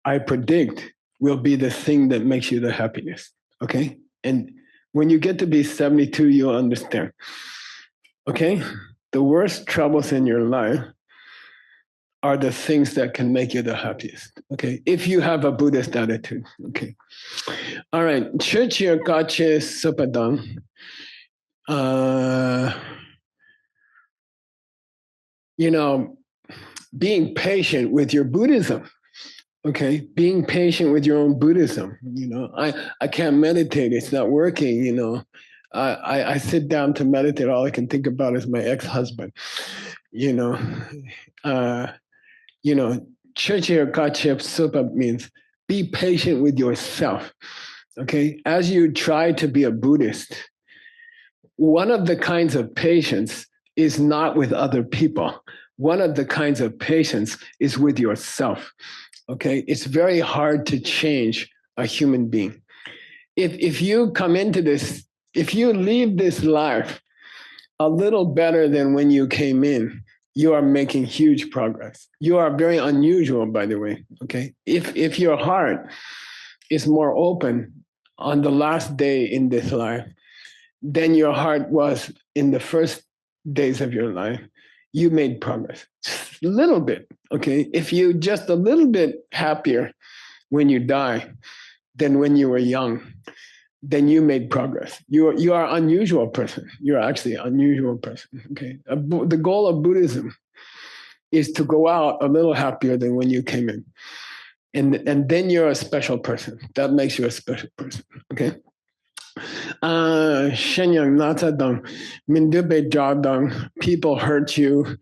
I predict, will be the thing that makes you the happiness. Okay. And when you get to be 72, you'll understand. Okay. The worst troubles in your life are the things that can make you the happiest. Okay. If you have a Buddhist attitude. Okay. All right. Chöchir kache supadang. Being patient with your Buddhism. Okay, being patient with your own Buddhism. I can't meditate; it's not working. I sit down to meditate. All I can think about is my ex-husband. Chöchir kachep supa means be patient with yourself. Okay, as you try to be a Buddhist, one of the kinds of patience is not with other people. One of the kinds of patience is with yourself. Okay, it's very hard to change a human being. If you come into this, if you leave this life a little better than when you came in, you are making huge progress. You are very unusual, by the way. Okay, if your heart is more open on the last day in this life than your heart was in the first days of your life, you made progress. Just a little bit, okay? If you just a little bit happier when you die than when you were young, then you made progress. You are an unusual person. You're actually an unusual person, okay? The goal of Buddhism is to go out a little happier than when you came in. And then you're a special person. That makes you a special person, okay? Shenyang Natadang, Mindube Jardang, people hurt you.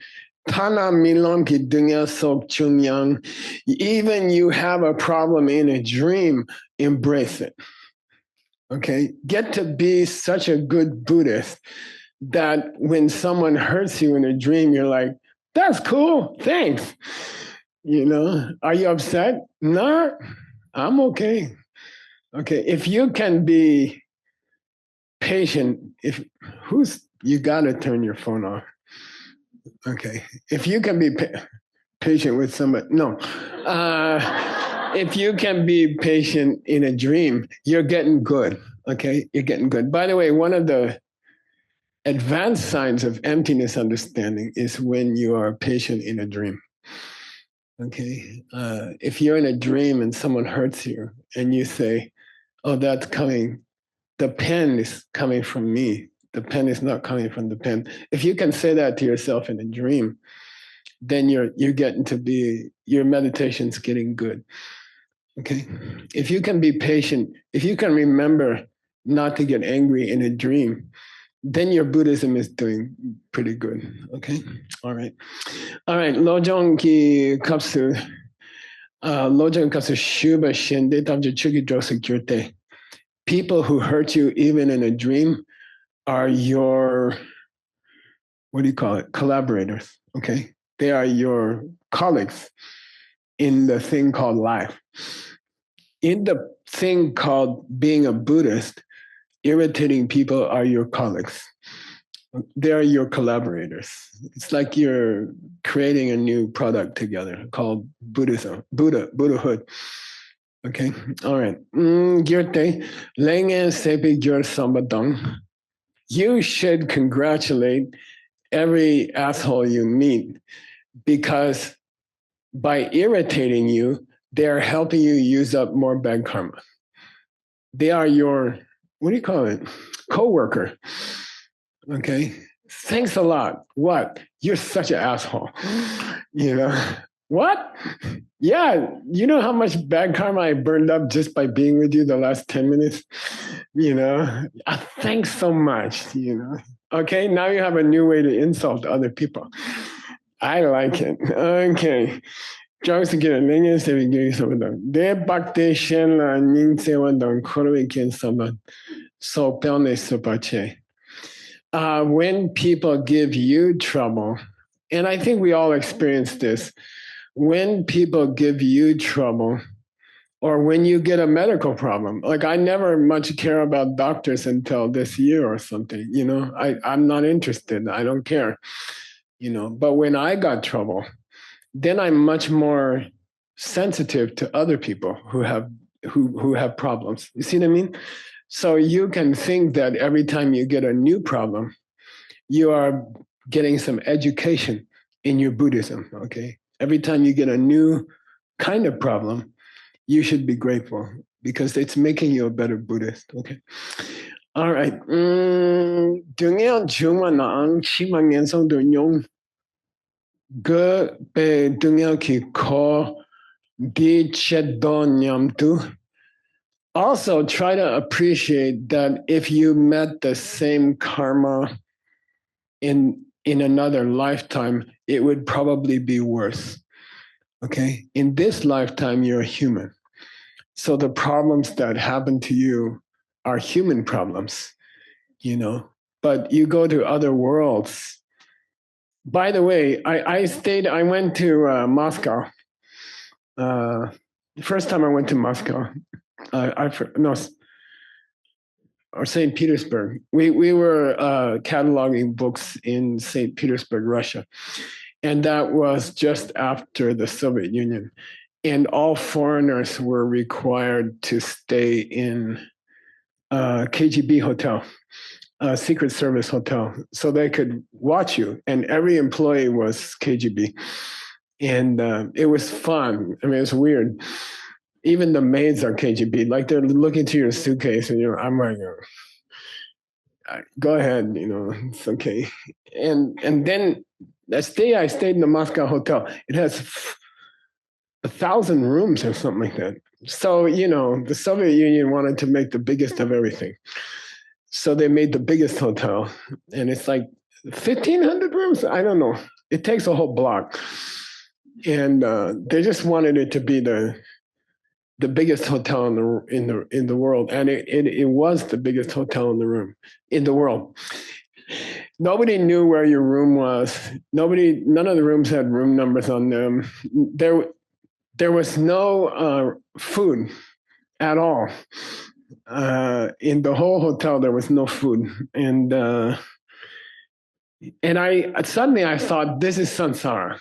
Tana Milam ki dunya sok chungyang. Even you have a problem in a dream, embrace it. Okay? Get to be such a good Buddhist that when someone hurts you in a dream, you're like, that's cool, thanks. Are you upset? No, I'm okay. Okay, if you can be patient, you gotta turn your phone off. Okay, if you can be patient with somebody, no. If you can be patient in a dream, you're getting good. Okay, you're getting good. By the way, one of the advanced signs of emptiness understanding is when you are patient in a dream. Okay, if you're in a dream and someone hurts you and you say, oh, that's coming, the pen is coming from me. The pen is not coming from the pen. If you can say that to yourself in a dream, then you're getting to be, your meditation's getting good. Okay? If you can be patient, if you can remember not to get angry in a dream, then your Buddhism is doing pretty good. Okay? All right. All right. Lojong ki kapsu. Lojong kapsu shuba shinde tamje chugi drosa kyurte. People who hurt you even in a dream are your, what do you call it? Collaborators. Okay? They are your colleagues in the thing called life. In the thing called being a Buddhist, irritating people are your colleagues. They're your collaborators. It's like you're creating a new product together called Buddhism, Buddhahood. Okay, all right. Gyurte, Lengen Sepi Gyur Sambadang. You should congratulate every asshole you meet because by irritating you, they're helping you use up more bad karma. They are your, what do you call it? Co-worker. Okay. Thanks a lot. What? You're such an asshole. You know, what? Yeah. You know how much bad karma I burned up just by being with you the last 10 minutes? You know, thanks so much. You know, okay. Now you have a new way to insult other people. I like it. Okay. Jokes again, Lengen se vigiri sabadang. De bakte shen la ning se wadang korwe ken sabat. So pelne supache. When people give you trouble, and I think we all experience this, when people give you trouble, or when you get a medical problem, like I never much care about doctors until this year or something, you know, I'm not interested. I don't care, you know, but when I got trouble, then I'm much more sensitive to other people who have problems. You see what I mean? So you can think that every time you get a new problem, you are getting some education in your Buddhism, okay? Every time you get a new kind of problem, you should be grateful because it's making you a better Buddhist, okay? All right. Also, try to appreciate that if you met the same karma in another lifetime, it would probably be worse. Okay? In this lifetime, you're a human. So the problems that happen to you are human problems, you know. But you go to other worlds. By the way, I went to Moscow. The first time I went to Moscow, or St. Petersburg. We were cataloging books in St. Petersburg, Russia. And that was just after the Soviet Union. And all foreigners were required to stay in KGB hotel, Secret Service hotel, so they could watch you. And every employee was KGB. And it was fun. I mean, it's weird. Even the maids are KGB. Like they're looking to your suitcase, and I'm like, go ahead, you know, it's okay. And then I stayed in the Moscow hotel. It has 1,000 rooms or something like that. So, you know, the Soviet Union wanted to make the biggest of everything. So they made the biggest hotel, and it's like 1,500 rooms. I don't know. It takes a whole block. And they just wanted it to be the biggest hotel in the world, and it was the biggest hotel in the world. Nobody knew where your room was. None of the rooms had room numbers on them. There was no food at all. In the whole hotel, there was no food, and I suddenly thought, this is samsara.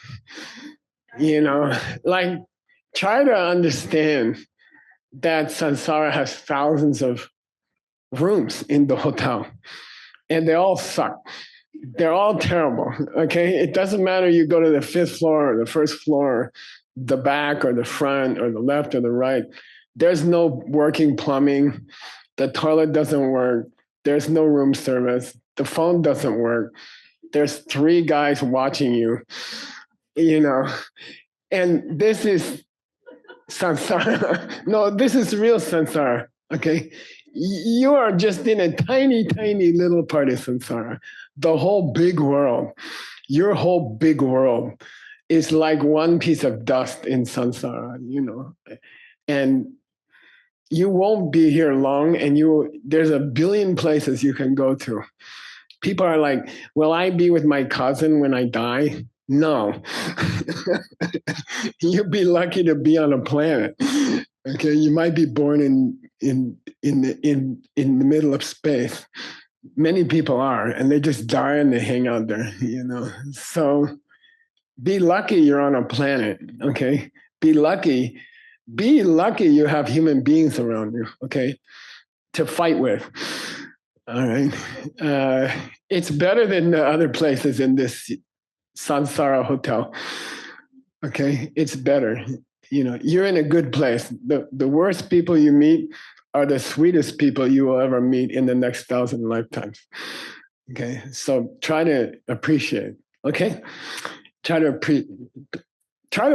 You know, like, try to understand that samsara has thousands of rooms in the hotel, and they all suck. They're all terrible, okay? It doesn't matter you go to the 5th floor or the 1st floor, the back or the front or the left or the right. There's no working plumbing. The toilet doesn't work. There's no room service. The phone doesn't work. There's 3 guys watching you, you know. And this is samsara. No, this is real samsara, okay? You are just in a tiny, tiny little part of samsara. The whole big world, your whole big world is like one piece of dust in samsara, you know. And you won't be here long, and there's a billion places you can go to. People are like, will I be with my cousin when I die? No. You'd be lucky to be on a planet. Okay, you might be born in the middle of space. Many people are, and they just die and they hang out there. So be lucky you're on a planet. Okay, be lucky. Be lucky you have human beings around you. Okay, to fight with. All right, it's better than the other places in this Sansara hotel. Okay, it's better. You're in a good place. The worst people you meet are the sweetest people you will ever meet in the next 1,000 lifetimes. Okay, so try to appreciate. Okay, try to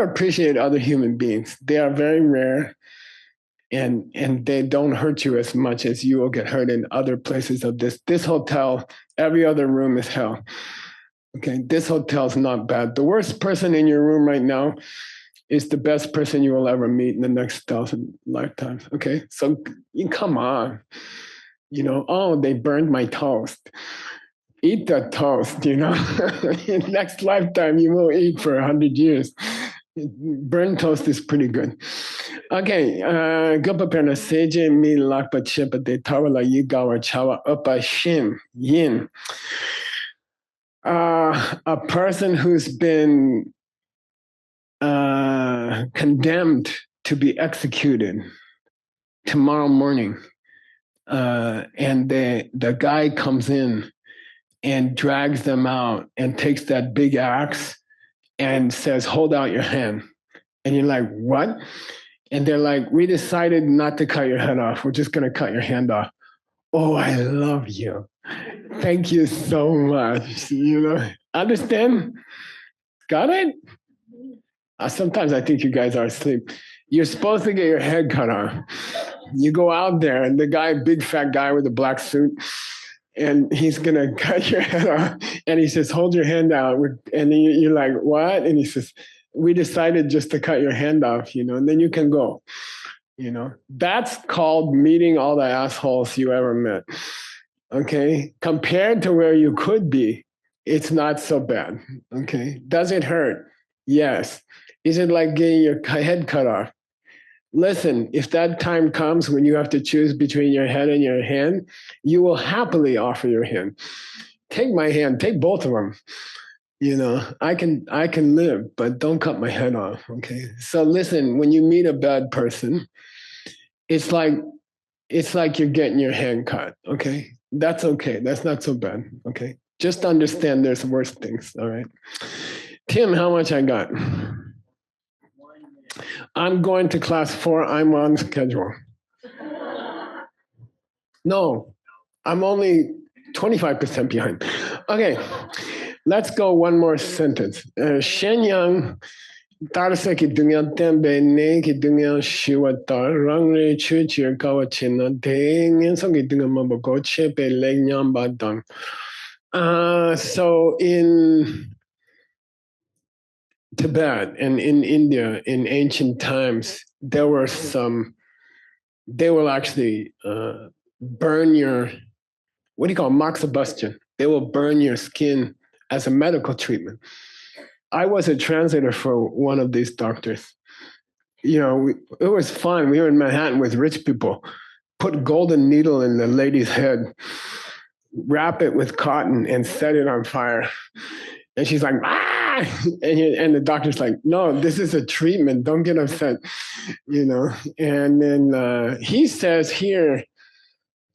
appreciate other human beings. They are very rare, and they don't hurt you as much as you will get hurt in other places of this hotel. Every other room is hell. Okay, this hotel's not bad. The worst person in your room right now is the best person you will ever meet in the next 1,000 lifetimes. Okay, so come on. Oh, they burned my toast. Eat that toast. Next lifetime you will eat for 100 years. Burnt toast is pretty good. Okay, Gopapana Seje Mi Lakpa Chipa de Tawala Yigawa Chawa Upa Shim Yin. A person who's been condemned to be executed tomorrow morning, and the guy comes in and drags them out and takes that big axe and says, "Hold out your hand." And you're like, "What?" And they're like, "We decided not to cut your head off. We're just going to cut your hand off." Oh, I love you. Thank you so much. Understand? Got it? Sometimes I think you guys are asleep. You're supposed to get your head cut off. You go out there, and the guy, big fat guy with a black suit, and he's gonna cut your head off. And he says, "Hold your hand out." And you're like, "What?" And he says, "We decided just to cut your hand off, and then you can go." That's called meeting all the assholes you ever met. Okay, compared to where you could be, it's not so bad. Okay, does it hurt? Yes. Is it like getting your head cut off? Listen, if that time comes when you have to choose between your head and your hand, you will happily offer your hand. Take my hand, take both of them. I can live, but don't cut my head off. Okay. So listen, when you meet a bad person, it's like you're getting your hand cut. Okay. That's okay. That's not so bad. Okay. Just understand there's worse things. All right. Tim, how much I got? I'm going to class 4. I'm on schedule. No, I'm only 25% behind. Okay, let's go one more sentence. Shenyang Tarsaki Dunga Tembe Neki Dunga Shiwata Rangre Chuchir Kawachina Ding and Soki Dunga Maboko Chepe Lenyam Badang. So in Tibet and in India in ancient times, they will actually burn your, what do you call it, moxibustion. They will burn your skin as a medical treatment. I was a translator for one of these doctors. It was fun. We were in Manhattan with rich people. Put golden needle in the lady's head, wrap it with cotton, and set it on fire. And she's like, "Ah!" And the doctor's like, "No, this is a treatment. Don't get upset." And then he says here,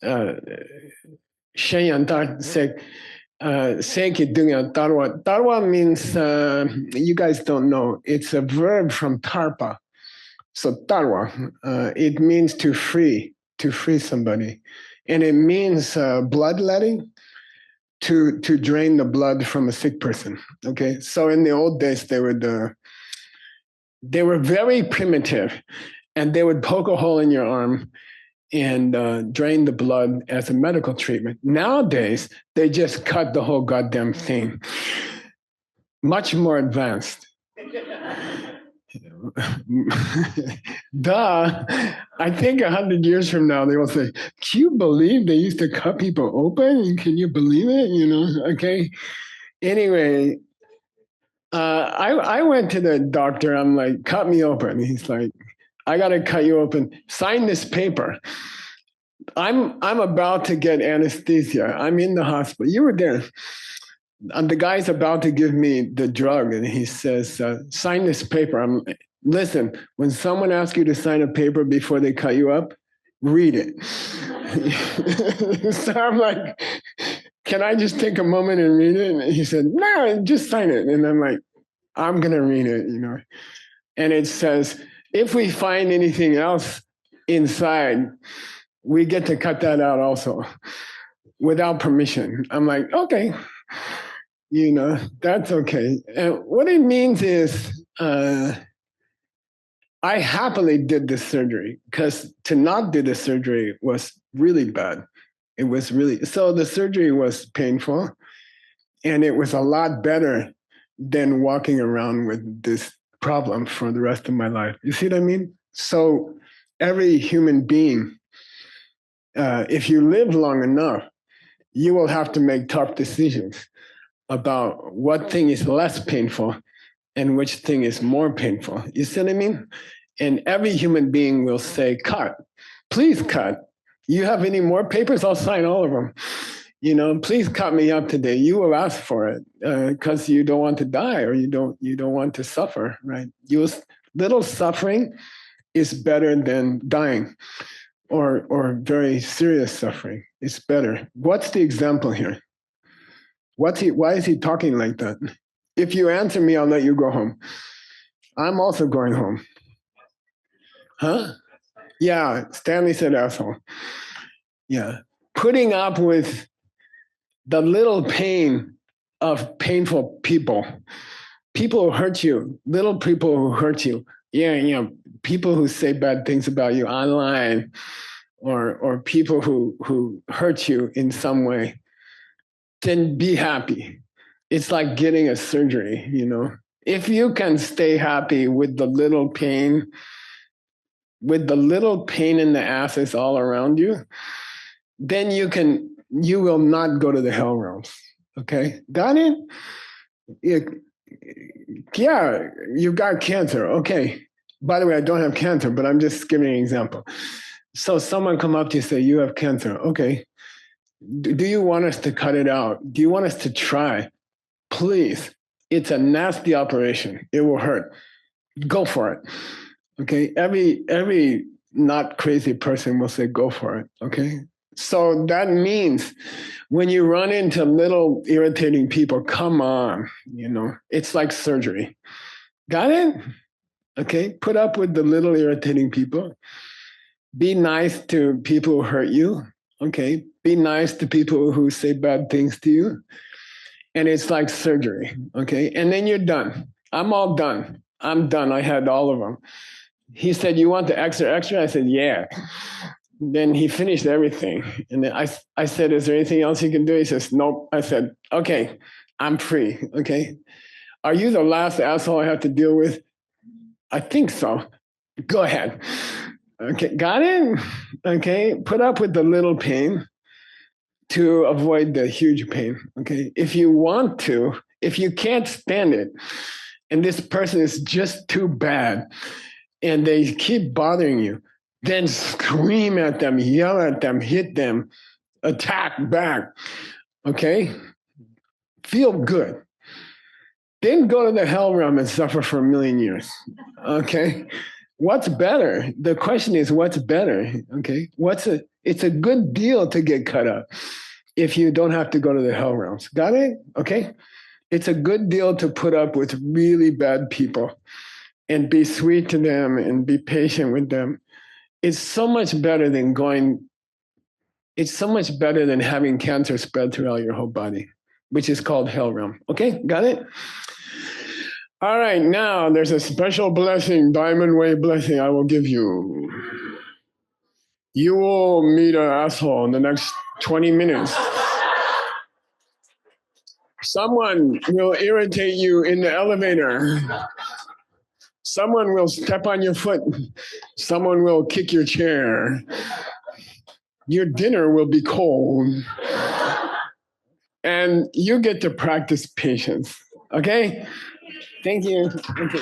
Shenyan said, Tarwa. Tarwa means, you guys don't know, it's a verb from tarpa. So tarwa, it means to free somebody. And it means bloodletting, to drain the blood from a sick person. Okay, so in the old days, they were very primitive, and they would poke a hole in your arm and drain the blood as a medical treatment. Nowadays, they just cut the whole goddamn thing. Much more advanced. Duh. I think 100 years from now, they will say, "Can you believe they used to cut people open? Can you believe it?" Okay. Anyway, I went to the doctor. I'm like, "Cut me open." He's like, I got to cut you open. Sign this paper. I'm about to get anesthesia. I'm in the hospital. You were there. And the guy's about to give me the drug, and he says, sign this paper. Listen, when someone asks you to sign a paper before they cut you up, read it. So I'm like, can I just take a moment and read it? And he said, no, just sign it. And I'm like, I'm going to read it, And it says, if we find anything else inside, we get to cut that out also without permission. I'm like, okay, that's okay. And what it means is I happily did this surgery, because to not do the surgery was really bad. It was really, so the surgery was painful, and it was a lot better than walking around with this problem for the rest of my life. You see what I mean? So every human being, if you live long enough, you will have to make tough decisions about what thing is less painful and which thing is more painful. You see what I mean? And every human being will say, cut, please cut. You have any more papers? I'll sign all of them. Please cut me up today. You will ask for it because you don't want to die, or you don't want to suffer, right? Little suffering is better than dying, or very serious suffering. It's better. What's the example here? Why is he talking like that? If you answer me, I'll let you go home. I'm also going home. Huh? Yeah, Stanley said asshole. Yeah. Putting up with the little pain of painful people who hurt you, little people who hurt you. Yeah, people who say bad things about you online, or people who hurt you in some way. Then be happy. It's like getting a surgery, If you can stay happy with the little pain in the asses all around you, then you will not go to the hell realms. Okay? Got it? Yeah, you got cancer. Okay. By the way, I don't have cancer, but I'm just giving an example. So someone come up to you and say, you have cancer. Okay. Do you want us to cut it out? Do you want us to try? Please. It's a nasty operation. It will hurt. Go for it. Okay. Every not crazy person will say, go for it. Okay. So that means when you run into little irritating people, come on, it's like surgery. Got it? Okay. Put up with the little irritating people. Be nice to people who hurt you. Okay. Be nice to people who say bad things to you. And it's like surgery. Okay. And then you're done. I'm all done. I'm done. I had all of them. He said, you want the extra? I said, yeah. Then he finished everything. And then I said, is there anything else you can do? He says, nope. I said, okay, I'm free. Okay. Are you the last asshole I have to deal with? I think so. Go ahead. Okay. Got it? Okay. Put up with the little pain to avoid the huge pain. Okay. If you want to, if you can't stand it, and this person is just too bad, and they keep bothering you, then scream at them, yell at them, hit them, attack back. Okay? Feel good. Then go to the hell realm and suffer for 1,000,000 years. Okay? What's better? The question is, what's better? Okay? It's a good deal to get cut up if you don't have to go to the hell realms. Got it? Okay? It's a good deal to put up with really bad people and be sweet to them and be patient with them. It's so much better than having cancer spread throughout your whole body, which is called hell realm. Okay, got it? All right, now there's a special blessing, diamond way blessing I will give you. You will meet an asshole in the next 20 minutes. Someone will irritate you in the elevator. Someone will step on your foot. Someone will kick your chair. Your dinner will be cold. And you get to practice patience. Okay? Thank you. Okay.